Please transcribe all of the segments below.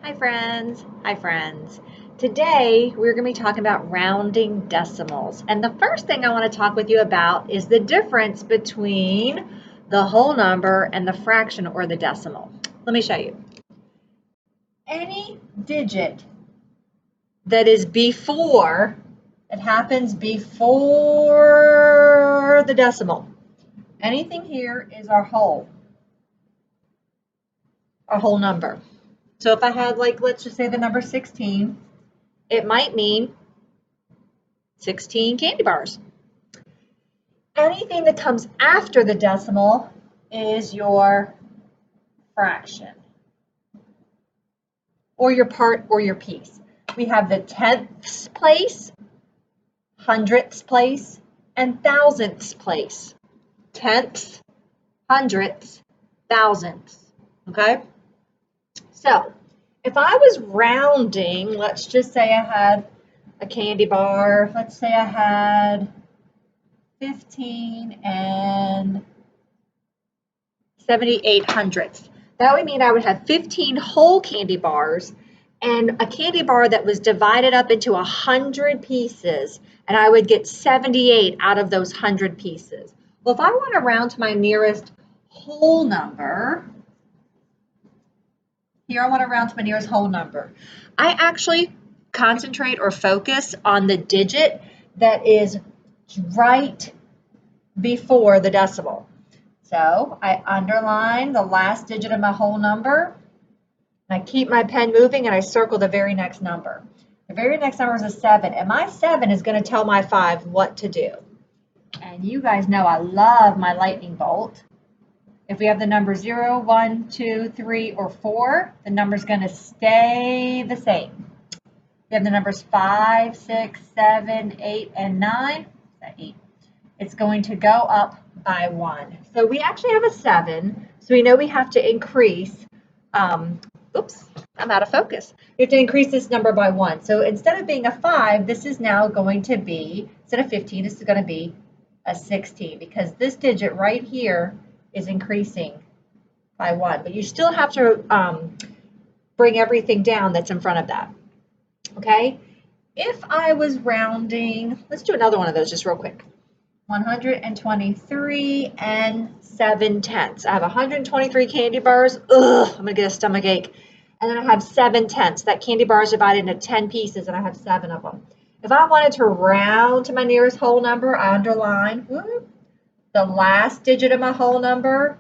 Hi friends. Hi friends. Today we're going to be talking about rounding decimals. And the first thing I want to talk with you about is the difference between the whole number and the fraction or the decimal. Let me show you. Any digit that is before, it happens before the decimal. Anything here is our whole number. So if I had, let's just say the number 16, it might mean 16 candy bars. Anything that comes after the decimal is your fraction, or your part or your piece. We have the tenths place, hundredths place, and thousandths place. Tenths, hundredths, thousandths. Okay? So, if I was rounding, let's just say I had a candy bar. Let's say I had 15 and 78 hundredths. That would mean I would have 15 whole candy bars and a candy bar that was divided up into 100 pieces, and I would get 78 out of those 100 pieces. Well, if I want to round to my nearest whole number, here I want to round to my nearest whole number. I actually concentrate or focus on the digit that is right before the decimal. So I underline the last digit of my whole number, and I keep my pen moving, and I circle the very next number. The very next number is a 7, and my 7 is going to tell my 5 what to do. And you guys know I love my lightning bolt. If we have the number 0, 1, 2, 3, or 4, the number is going to stay the same. We have the numbers 5, 6, 7, 8, and 9. That's 8. It's going to go up by 1. So we actually have a 7, so we know we have to increase, oops, I'm out of focus. We have to increase this number by 1. So instead of being a 5, this is now going to be, instead of 15, this is going to be a 16, because this digit right here is increasing by 1. But you still have to bring everything down that's in front of that. Okay? If I was rounding, let's do another one of those just real quick. 123 and 7/10. I have 123 candy bars. Ugh, I'm gonna get a stomach ache. And then I have 7/10. That candy bar is divided into 10 pieces, and I have 7 of them. If I wanted to round to my nearest whole number, I underline the last digit of my whole number,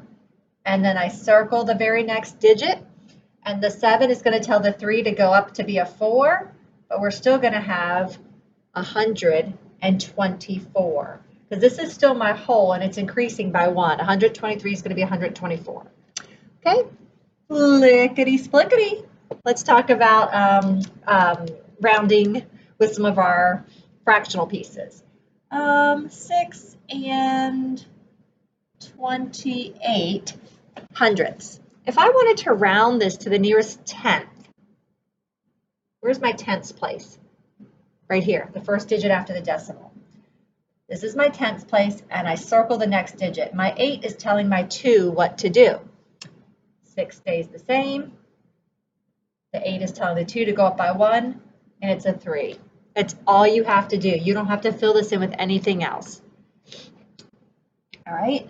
and then I circle the very next digit. And the 7 is going to tell the 3 to go up to be a 4, but we're still going to have 124. Because this is still my whole, and it's increasing by 1. 123 is going to be 124. Okay, lickety-splickety. Let's talk about rounding with some of our fractional pieces. 6 and 28 hundredths. If I wanted to round this to the nearest tenth, where's my tenths place? Right here, the first digit after the decimal. This is my tenths place, and I circle the next digit. My 8 is telling my 2 what to do. 6 stays the same. The 8 is telling the 2 to go up by 1, and it's a 3. It's all you have to do. You don't have to fill this in with anything else. All right.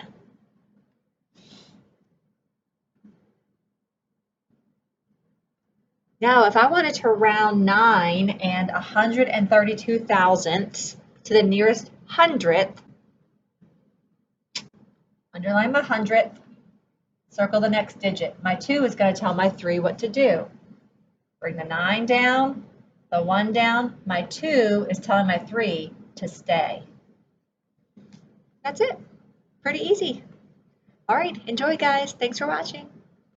Now, if I wanted to round 9 and 132 thousandths to the nearest hundredth, underline my hundredth, circle the next digit. My 2 is going to tell my 3 what to do. Bring the 9 down, the 1 down. My 2 is telling my 3 to stay. That's it. Pretty easy. All right, enjoy, guys. Thanks for watching.